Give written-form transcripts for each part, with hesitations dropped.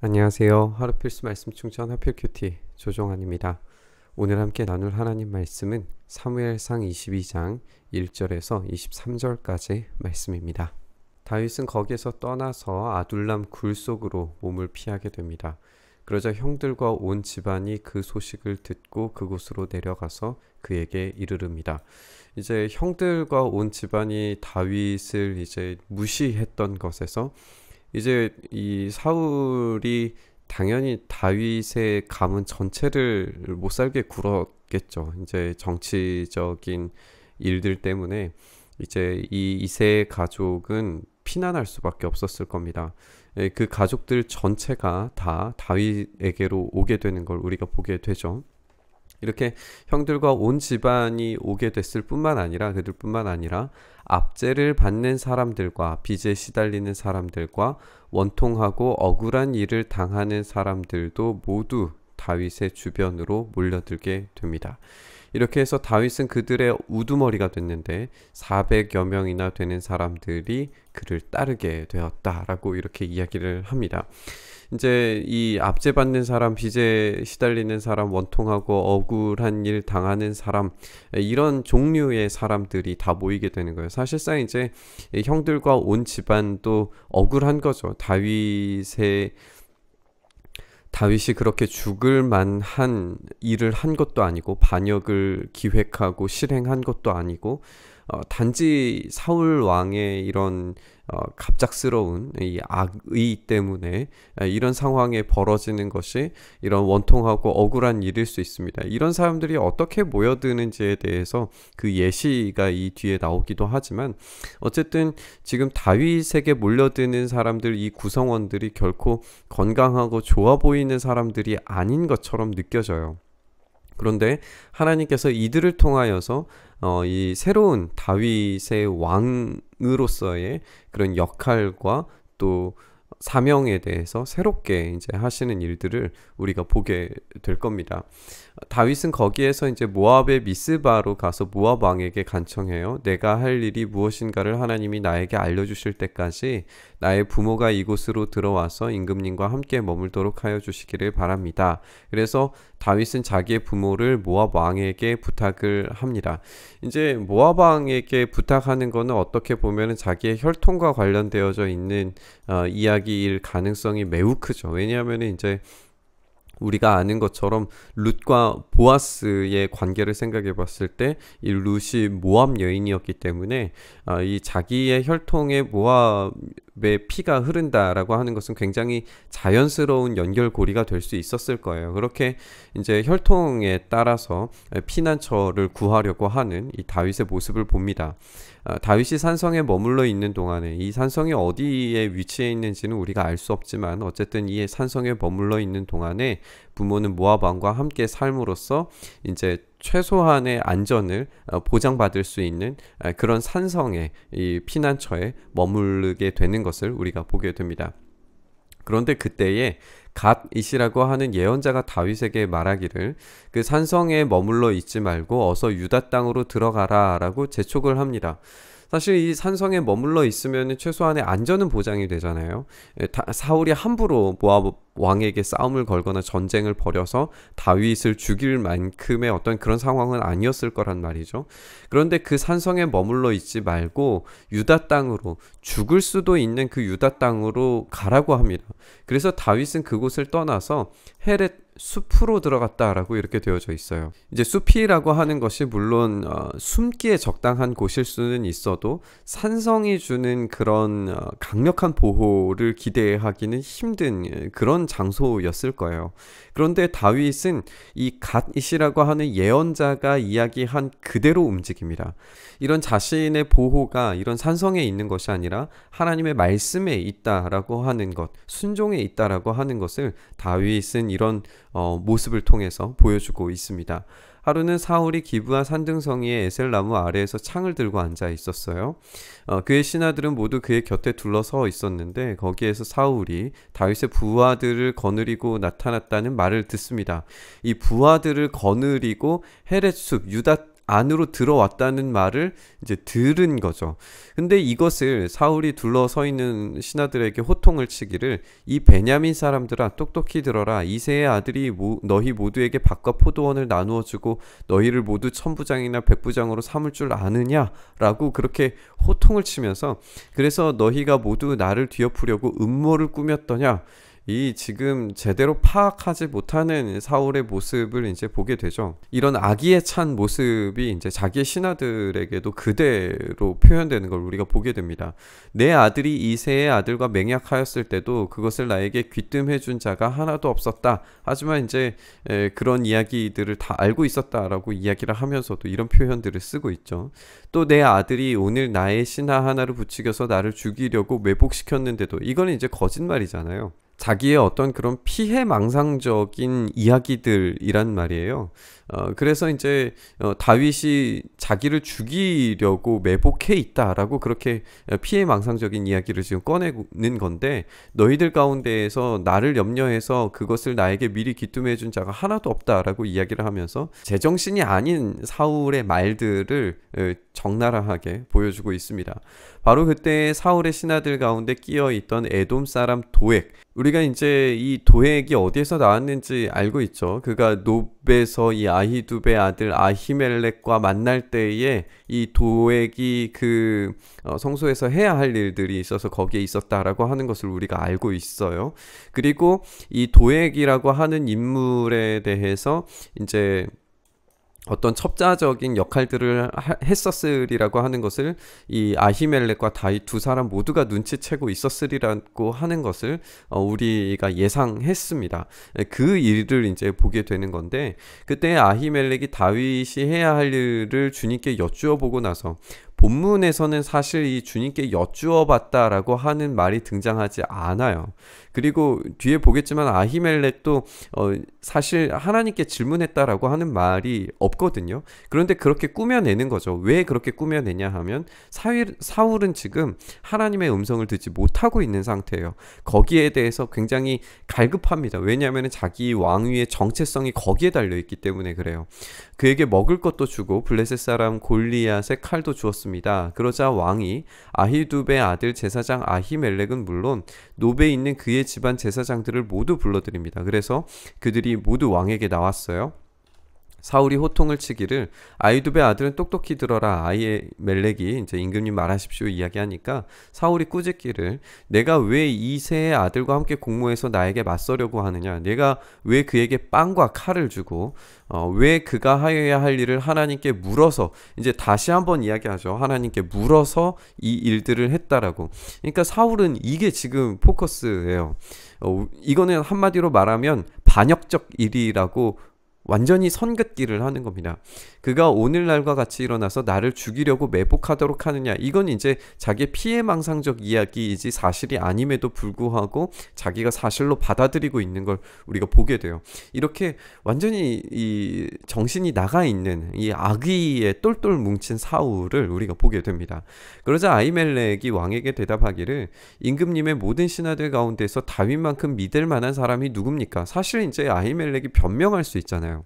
안녕하세요. 하루 필수 말씀 충전 하필 큐티 조종환입니다. 오늘 함께 나눌 하나님 말씀은 사무엘상 22장 1절에서 23절까지 말씀입니다. 다윗은 거기에서 떠나서 아둘람 굴 속으로 몸을 피하게 됩니다. 그러자 형들과 온 집안이 그 소식을 듣고 그곳으로 내려가서 그에게 이르릅니다. 이제 형들과 온 집안이 다윗을 이제 무시했던 것에서 이제 이 사울이 당연히 다윗의 가문 전체를 못 살게 굴었겠죠. 이제 정치적인 일들 때문에 이제 이 이세 가족은 피난할 수밖에 없었을 겁니다. 그 가족들 전체가 다 다윗에게로 오게 되는 걸 우리가 보게 되죠. 이렇게 형들과 온 집안이 오게 됐을 뿐만 아니라 그들뿐만 아니라 압제를 받는 사람들과 빚에 시달리는 사람들과 원통하고 억울한 일을 당하는 사람들도 모두 다윗의 주변으로 몰려들게 됩니다. 이렇게 해서 다윗은 그들의 우두머리가 됐는데 400여 명이나 되는 사람들이 그를 따르게 되었다라고 이렇게 이야기를 합니다. 이제 이 압제받는 사람, 빚에 시달리는 사람, 원통하고 억울한 일 당하는 사람, 이런 종류의 사람들이 다 모이게 되는 거예요. 사실상 이제 형들과 온 집안도 억울한 거죠. 다윗이 그렇게 죽을 만한 일을 한 것도 아니고 반역을 기획하고 실행한 것도 아니고 단지 사울 왕의 이런 갑작스러운 이 악의 때문에 이런 상황에 벌어지는 것이 이런 원통하고 억울한 일일 수 있습니다. 이런 사람들이 어떻게 모여드는지에 대해서 그 예시가 이 뒤에 나오기도 하지만 어쨌든 지금 다윗에게 몰려드는 사람들, 이 구성원들이 결코 건강하고 좋아 보이는 사람들이 아닌 것처럼 느껴져요. 그런데 하나님께서 이들을 통하여서 이 새로운 다윗의 왕으로서의 그런 역할과 또 사명에 대해서 새롭게 이제 하시는 일들을 우리가 보게 될 겁니다. 다윗은 거기에서 이제 모압의 미스바로 가서 모압 왕에게 간청해요. 내가 할 일이 무엇인가를 하나님이 나에게 알려주실 때까지 나의 부모가 이곳으로 들어와서 임금님과 함께 머물도록 하여 주시기를 바랍니다. 그래서 다윗은 자기의 부모를 모압 왕에게 부탁을 합니다. 이제 모압 왕에게 부탁하는 것은 어떻게 보면 자기의 혈통과 관련되어져 있는 이야기일 가능성이 매우 크죠. 왜냐하면 이제 우리가 아는 것처럼 룻과 보아스의 관계를 생각해 봤을 때 이 룻이 모압 여인이었기 때문에 이 자기의 혈통에 모압의 피가 흐른다라고 하는 것은 굉장히 자연스러운 연결고리가 될 수 있었을 거예요. 그렇게 이제 혈통에 따라서 피난처를 구하려고 하는 이 다윗의 모습을 봅니다. 다윗이 산성에 머물러 있는 동안에 이 산성이 어디에 위치해 있는지는 우리가 알 수 없지만 어쨌든 이 산성에 머물러 있는 동안에 부모는 모압 왕과 함께 삶으로써 이제 최소한의 안전을 보장받을 수 있는 그런 산성에 이 피난처에 머무르게 되는 것을 우리가 보게 됩니다. 그런데 그때에 갓이시라고 하는 예언자가 다윗에게 말하기를 그 산성에 머물러 있지 말고 어서 유다 땅으로 들어가라 라고 재촉을 합니다. 사실 이 산성에 머물러 있으면 최소한의 안전은 보장이 되잖아요. 사울이 함부로 모압 왕에게 싸움을 걸거나 전쟁을 벌여서 다윗을 죽일 만큼의 어떤 그런 상황은 아니었을 거란 말이죠. 그런데 그 산성에 머물러 있지 말고 유다 땅으로, 죽을 수도 있는 그 유다 땅으로 가라고 합니다. 그래서 다윗은 그곳을 떠나서 헤렛 숲으로 들어갔다라고 이렇게 되어져 있어요. 이제 숲이라고 하는 것이 물론 숨기에 적당한 곳일 수는 있어도 산성이 주는 그런 강력한 보호를 기대하기는 힘든 그런 장소였을 거예요. 그런데 다윗은 이 갓이시라고 하는 예언자가 이야기한 그대로 움직입니다. 이런 자신의 보호가 이런 산성에 있는 것이 아니라 하나님의 말씀에 있다라고 하는 것, 순종에 있다라고 하는 것을 다윗은 이런 모습을 통해서 보여주고 있습니다. 하루는 사울이 기브아 산등성이의 에셀나무 아래에서 창을 들고 앉아 있었어요. 그의 신하들은 모두 그의 곁에 둘러서 있었는데 거기에서 사울이 다윗의 부하들을 거느리고 나타났다는 말을 듣습니다. 이 부하들을 거느리고 헤렛숲 유다 안으로 들어왔다는 말을 이제 들은 거죠. 근데 이것을 사울이 둘러서 있는 신하들에게 호통을 치기를, 이 베냐민 사람들아 똑똑히 들어라. 이새의 아들이 너희 모두에게 밭과 포도원을 나누어 주고 너희를 모두 천부장이나 백부장으로 삼을 줄 아느냐 라고 그렇게 호통을 치면서, 그래서 너희가 모두 나를 뒤엎으려고 음모를 꾸몄더냐, 이 지금 제대로 파악하지 못하는 사울의 모습을 이제 보게 되죠. 이런 악의에 찬 모습이 이제 자기의 신하들에게도 그대로 표현되는 걸 우리가 보게 됩니다. 내 아들이 이새의 아들과 맹약하였을 때도 그것을 나에게 귀뜸해 준 자가 하나도 없었다. 하지만 이제 그런 이야기들을 다 알고 있었다라고 이야기를 하면서도 이런 표현들을 쓰고 있죠. 또 내 아들이 오늘 나의 신하 하나를 부추겨서 나를 죽이려고 매복시켰는데도, 이거는 이제 거짓말이잖아요. 자기의 어떤 그런 피해망상적인 이야기들이란 말이에요. 그래서 이제 다윗이 자기를 죽이려고 매복해 있다라고 그렇게 피해망상적인 이야기를 지금 꺼내는 건데, 너희들 가운데에서 나를 염려해서 그것을 나에게 미리 귀뜸해 준 자가 하나도 없다라고 이야기를 하면서 제정신이 아닌 사울의 말들을 적나라하게 보여주고 있습니다. 바로 그때 사울의 신하들 가운데 끼어 있던 에돔 사람 도액, 우리가 이제 이 도액이 어디에서 나왔는지 알고 있죠. 그가 노베에서 이 아히두베 아들 아히멜렉과 만날 때에 이 도액이 그 성소에서 해야 할 일들이 있어서 거기에 있었다라고 하는 것을 우리가 알고 있어요. 그리고 이 도액이라고 하는 인물에 대해서 이제 어떤 첩자적인 역할들을 했었으리라고 하는 것을 이 아히멜렉과 다윗 두 사람 모두가 눈치채고 있었으리라고 하는 것을 우리가 예상했습니다. 그 일을 이제 보게 되는 건데, 그때 아히멜렉이 다윗이 해야 할 일을 주님께 여쭈어 보고 나서, 본문에서는 사실 이 주님께 여쭈어 봤다라고 하는 말이 등장하지 않아요. 그리고 뒤에 보겠지만 아히멜렉도 사실 하나님께 질문했다라고 하는 말이 없거든요. 그런데 그렇게 꾸며내는 거죠. 왜 그렇게 꾸며내냐 하면, 사울은 지금 하나님의 음성을 듣지 못하고 있는 상태예요. 거기에 대해서 굉장히 갈급합니다. 왜냐하면 자기 왕위의 정체성이 거기에 달려있기 때문에 그래요. 그에게 먹을 것도 주고 블레셋 사람 골리앗의 칼도 주었습니다. 그러자 왕이 아히두베 아들 제사장 아히멜렉은 물론 노베에 있는 그의 집안 제사장들을 모두 불러들입니다. 그래서 그들이 모두 왕에게 나왔어요. 사울이 호통을 치기를, 아히두베 아들은 똑똑히 들어라. 아히멜렉이 이제 임금님 말하십시오 이야기하니까 사울이 꾸짖기를, 내가 왜 이새의 아들과 함께 공모해서 나에게 맞서려고 하느냐, 내가 왜 그에게 빵과 칼을 주고 왜 그가 하여야 할 일을 하나님께 물어서, 이제 다시 한번 이야기하죠. 하나님께 물어서 이 일들을 했다라고. 그러니까 사울은 이게 지금 포커스예요. 이거는 한마디로 말하면 반역적 일이라고 완전히 선긋기를 하는 겁니다. 그가 오늘날과 같이 일어나서 나를 죽이려고 매복하도록 하느냐, 이건 이제 자기의 피해망상적 이야기이지 사실이 아님에도 불구하고 자기가 사실로 받아들이고 있는 걸 우리가 보게 돼요. 이렇게 완전히 이 정신이 나가 있는 이 악의에 똘똘 뭉친 사울을 우리가 보게 됩니다. 그러자 아히멜렉이 왕에게 대답하기를, 임금님의 모든 신하들 가운데서 다윗만큼 믿을 만한 사람이 누굽니까? 사실 이제 아히멜렉이 변명할 수 있잖아요.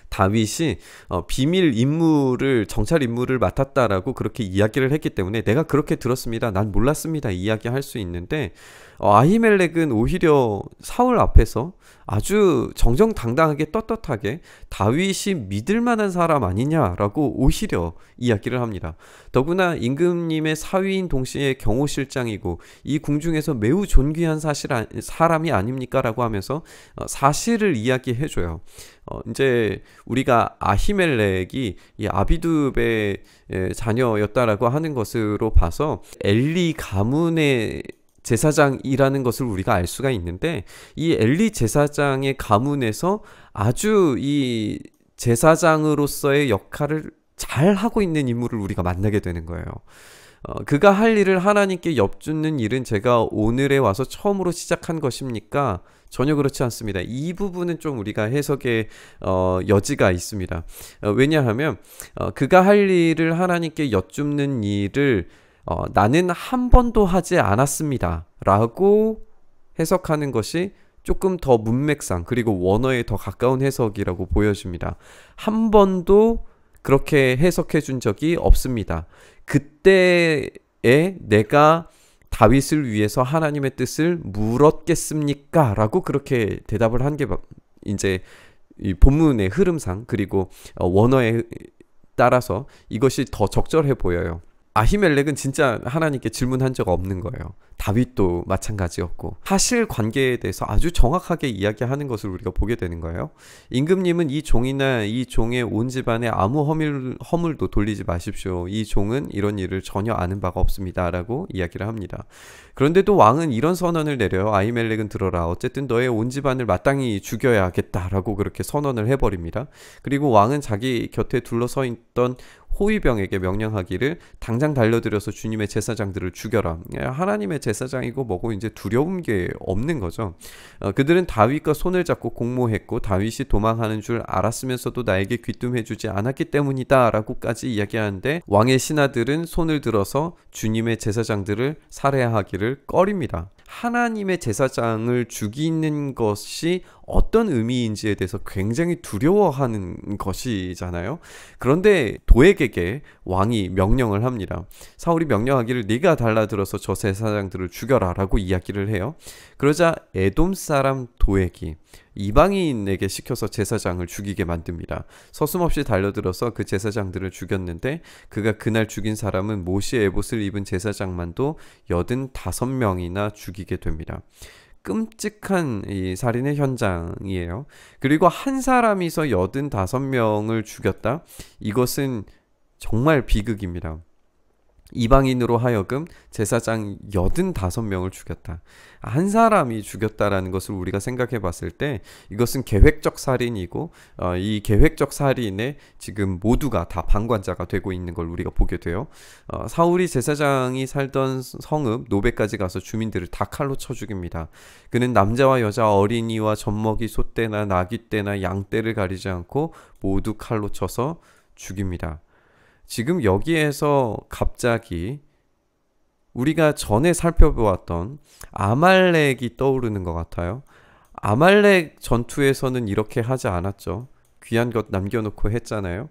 다윗이 비밀 임무를, 정찰 임무를 맡았다라고 그렇게 이야기를 했기 때문에 내가 그렇게 들었습니다, 난 몰랐습니다 이야기할 수 있는데, 아히멜렉은 오히려 사울 앞에서 아주 정정당당하게 떳떳하게 다윗이 믿을 만한 사람 아니냐라고 오히려 이야기를 합니다. 더구나 임금님의 사위인 동시에 경호실장이고 이 궁중에서 매우 존귀한 사람이 아닙니까? 라고 하면서 사실을 이야기해줘요. 이제 우리가 아히멜렉이 이 아비두베의 자녀였다라고 하는 것으로 봐서 엘리 가문의 제사장이라는 것을 우리가 알 수가 있는데, 이 엘리 제사장의 가문에서 아주 이 제사장으로서의 역할을 잘 하고 있는 인물을 우리가 만나게 되는 거예요. 그가 할 일을 하나님께 엿주는 일은 제가 오늘에 와서 처음으로 시작한 것입니까? 전혀 그렇지 않습니다. 이 부분은 좀 우리가 해석의 여지가 있습니다. 왜냐하면 그가 할 일을 하나님께 엿줍는 일을 나는 한 번도 하지 않았습니다 라고 해석하는 것이 조금 더 문맥상 그리고 원어에 더 가까운 해석이라고 보여집니다. 한 번도 그렇게 해석해 준 적이 없습니다. 그때에 내가 다윗을 위해서 하나님의 뜻을 물었겠습니까? 라고 그렇게 대답을 한 게 이제 이 본문의 흐름상 그리고 원어에 따라서 이것이 더 적절해 보여요. 아히멜렉은 진짜 하나님께 질문한 적 없는 거예요. 다윗도 마찬가지였고 사실 관계에 대해서 아주 정확하게 이야기하는 것을 우리가 보게 되는 거예요. 임금님은 이 종이나 이 종의 온 집안에 아무 허물도 돌리지 마십시오. 이 종은 이런 일을 전혀 아는 바가 없습니다. 라고 이야기를 합니다. 그런데도 왕은 이런 선언을 내려요. 아히멜렉은 들어라. 어쨌든 너의 온 집안을 마땅히 죽여야겠다라고 그렇게 선언을 해버립니다. 그리고 왕은 자기 곁에 둘러서 있던 호위병에게 명령하기를 당장 달려들여서 주님의 제사장들을 죽여라. 하나님의 제사장이고 뭐고 이제 두려운 게 없는 거죠. 그들은 다윗과 손을 잡고 공모했고 다윗이 도망하는 줄 알았으면서도 나에게 귀뜸해주지 않았기 때문이다 라고까지 이야기하는데 왕의 신하들은 손을 들어서 주님의 제사장들을 살해하기를 꺼립니다. 하나님의 제사장을 죽이는 것이 어떤 의미인지에 대해서 굉장히 두려워하는 것이잖아요. 그런데 도액에게 왕이 명령을 합니다. 사울이 명령하기를 네가 달라들어서 저 제사장들을 죽여라 라고 이야기를 해요. 그러자 에돔 사람 도액이 이방인에게 시켜서 제사장을 죽이게 만듭니다. 서슴없이 달려들어서 그 제사장들을 죽였는데 그가 그날 죽인 사람은 모시의 에봇을 입은 제사장만도 85명이나 죽이게 됩니다. 끔찍한 이 살인의 현장이에요. 그리고 한 사람이서 85명을 죽였다? 이것은 정말 비극입니다. 이방인으로 하여금 제사장 85명을 죽였다. 한 사람이 죽였다라는 것을 우리가 생각해 봤을 때 이것은 계획적 살인이고 이 계획적 살인에 지금 모두가 다 방관자가 되고 있는 걸 우리가 보게 돼요. 사울이 제사장이 살던 성읍 노베까지 가서 주민들을 다 칼로 쳐 죽입니다. 그는 남자와 여자 어린이와 젖먹이 소떼나 나귀떼나 양떼를 가리지 않고 모두 칼로 쳐서 죽입니다. 지금 여기에서 갑자기 우리가 전에 살펴보았던 아말렉이 떠오르는 것 같아요. 아말렉 전투에서는 이렇게 하지 않았죠. 귀한 것 남겨놓고 했잖아요.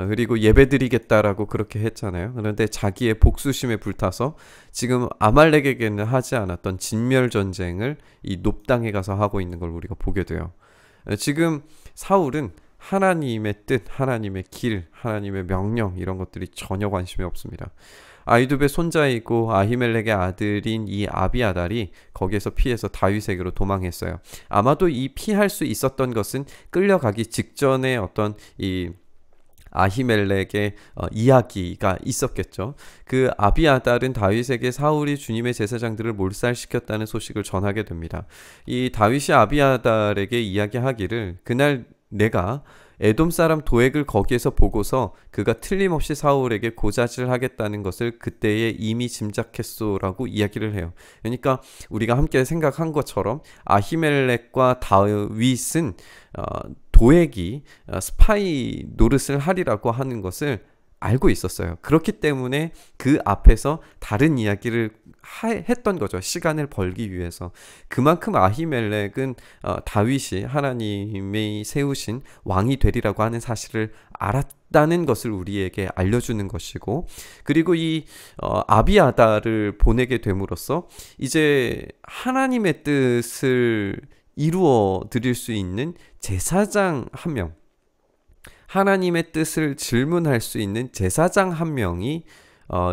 그리고 예배드리겠다라고 그렇게 했잖아요. 그런데 자기의 복수심에 불타서 지금 아말렉에게는 하지 않았던 진멸전쟁을 이 놉당에 가서 하고 있는 걸 우리가 보게 돼요. 지금 사울은 하나님의 뜻, 하나님의 길, 하나님의 명령 이런 것들이 전혀 관심이 없습니다. 아히두베 손자이고 아히멜렉의 아들인 이 아비아달이 거기에서 피해서 다윗에게로 도망했어요. 아마도 이 피할 수 있었던 것은 끌려가기 직전에 어떤 이 아히멜렉의 이야기가 있었겠죠. 그 아비아달은 다윗에게 사울이 주님의 제사장들을 몰살시켰다는 소식을 전하게 됩니다. 이 다윗이 아비아달에게 이야기하기를 그날 내가 에돔 사람 도액을 거기에서 보고서 그가 틀림없이 사울에게 고자질 하겠다는 것을 그때에 이미 짐작했소라고 이야기를 해요. 그러니까 우리가 함께 생각한 것처럼 아히멜렉과 다윗은 도액이 스파이 노릇을 하리라고 하는 것을 알고 있었어요. 그렇기 때문에 그 앞에서 다른 이야기를 했던 거죠. 시간을 벌기 위해서. 그만큼 아히멜렉은 다윗이 하나님이 세우신 왕이 되리라고 하는 사실을 알았다는 것을 우리에게 알려주는 것이고, 그리고 이 아비아달을 보내게 됨으로써 이제 하나님의 뜻을 이루어 드릴 수 있는 제사장 한 명, 하나님의 뜻을 질문할 수 있는 제사장 한 명이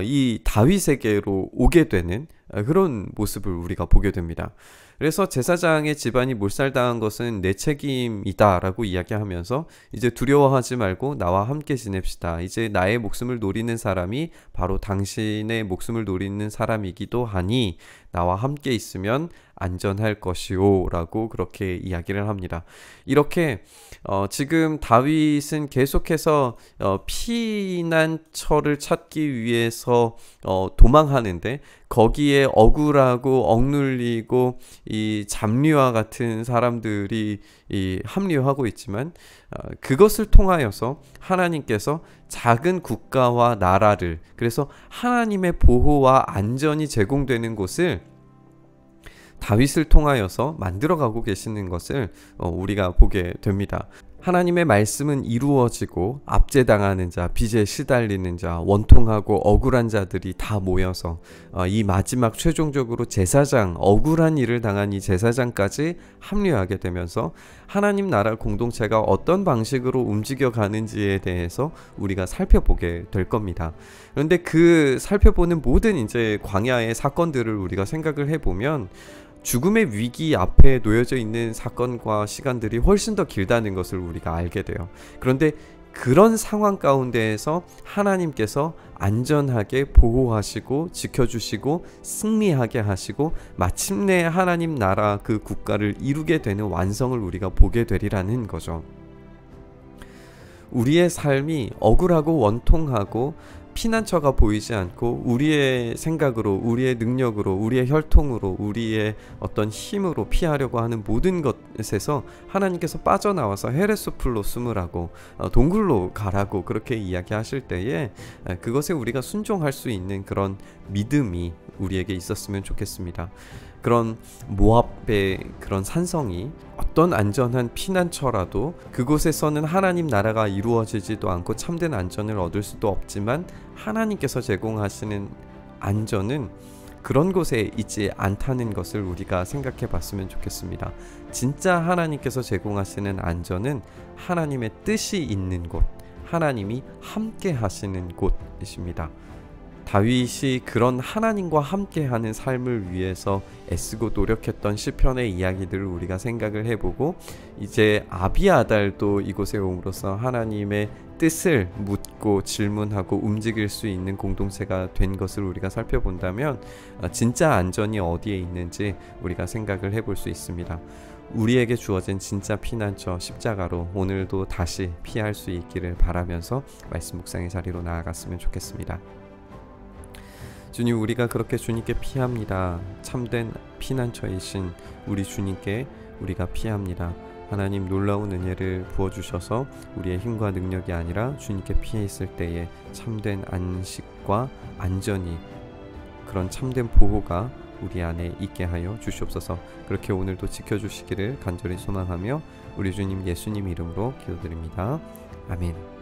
이 다윗에게로 오게 되는 그런 모습을 우리가 보게 됩니다. 그래서 제사장의 집안이 몰살당한 것은 내 책임이다 라고 이야기하면서 이제 두려워하지 말고 나와 함께 지냅시다. 이제 나의 목숨을 노리는 사람이 바로 당신의 목숨을 노리는 사람이기도 하니 나와 함께 있으면 안전할 것이오 라고 그렇게 이야기를 합니다. 이렇게 지금 다윗은 계속해서 피난처를 찾기 위해서 도망하는데 거기에 억울하고 억눌리고 이 잡류와 같은 사람들이 합류하고 있지만 그것을 통하여서 하나님께서 작은 국가와 나라를, 그래서 하나님의 보호와 안전이 제공되는 곳을 다윗을 통하여서 만들어가고 계시는 것을 우리가 보게 됩니다. 하나님의 말씀은 이루어지고 압제당하는 자, 빚에 시달리는 자, 원통하고 억울한 자들이 다 모여서 이 마지막 최종적으로 제사장, 억울한 일을 당한 이 제사장까지 합류하게 되면서 하나님 나라 공동체가 어떤 방식으로 움직여 가는지에 대해서 우리가 살펴보게 될 겁니다. 그런데 그 살펴보는 모든 이제 광야의 사건들을 우리가 생각을 해보면 죽음의 위기 앞에 놓여져 있는 사건과 시간들이 훨씬 더 길다는 것을 우리가 알게 돼요. 그런데 그런 상황 가운데에서 하나님께서 안전하게 보호하시고 지켜주시고 승리하게 하시고 마침내 하나님 나라 그 국가를 이루게 되는 완성을 우리가 보게 되리라는 거죠. 우리의 삶이 억울하고 원통하고 피난처가 보이지 않고 우리의 생각으로, 우리의 능력으로, 우리의 혈통으로, 우리의 어떤 힘으로 피하려고 하는 모든 것에서 하나님께서 빠져나와서 헤레소풀로 숨으라고, 동굴로 가라고 그렇게 이야기하실 때에 그것에 우리가 순종할 수 있는 그런 믿음이 우리에게 있었으면 좋겠습니다. 그런 모압의 그런 산성이 어떤 안전한 피난처라도 그곳에서는 하나님 나라가 이루어지지도 않고 참된 안전을 얻을 수도 없지만 하나님께서 제공하시는 안전은 그런 곳에 있지 않다는 것을 우리가 생각해 봤으면 좋겠습니다. 진짜 하나님께서 제공하시는 안전은 하나님의 뜻이 있는 곳, 하나님이 함께 하시는 곳이십니다. 다윗이 그런 하나님과 함께하는 삶을 위해서 애쓰고 노력했던 시편의 이야기들을 우리가 생각을 해보고 이제 아비아달도 이곳에 옴으로써 하나님의 뜻을 묻고 질문하고 움직일 수 있는 공동체가 된 것을 우리가 살펴본다면 진짜 안전이 어디에 있는지 우리가 생각을 해볼 수 있습니다. 우리에게 주어진 진짜 피난처 십자가로 오늘도 다시 피할 수 있기를 바라면서 말씀 묵상의 자리로 나아갔으면 좋겠습니다. 주님, 우리가 그렇게 주님께 피합니다. 참된 피난처이신 우리 주님께 우리가 피합니다. 하나님 놀라운 은혜를 부어주셔서 우리의 힘과 능력이 아니라 주님께 피해 있을 때에 참된 안식과 안전이, 그런 참된 보호가 우리 안에 있게 하여 주시옵소서. 그렇게 오늘도 지켜주시기를 간절히 소망하며 우리 주님 예수님 이름으로 기도드립니다. 아멘.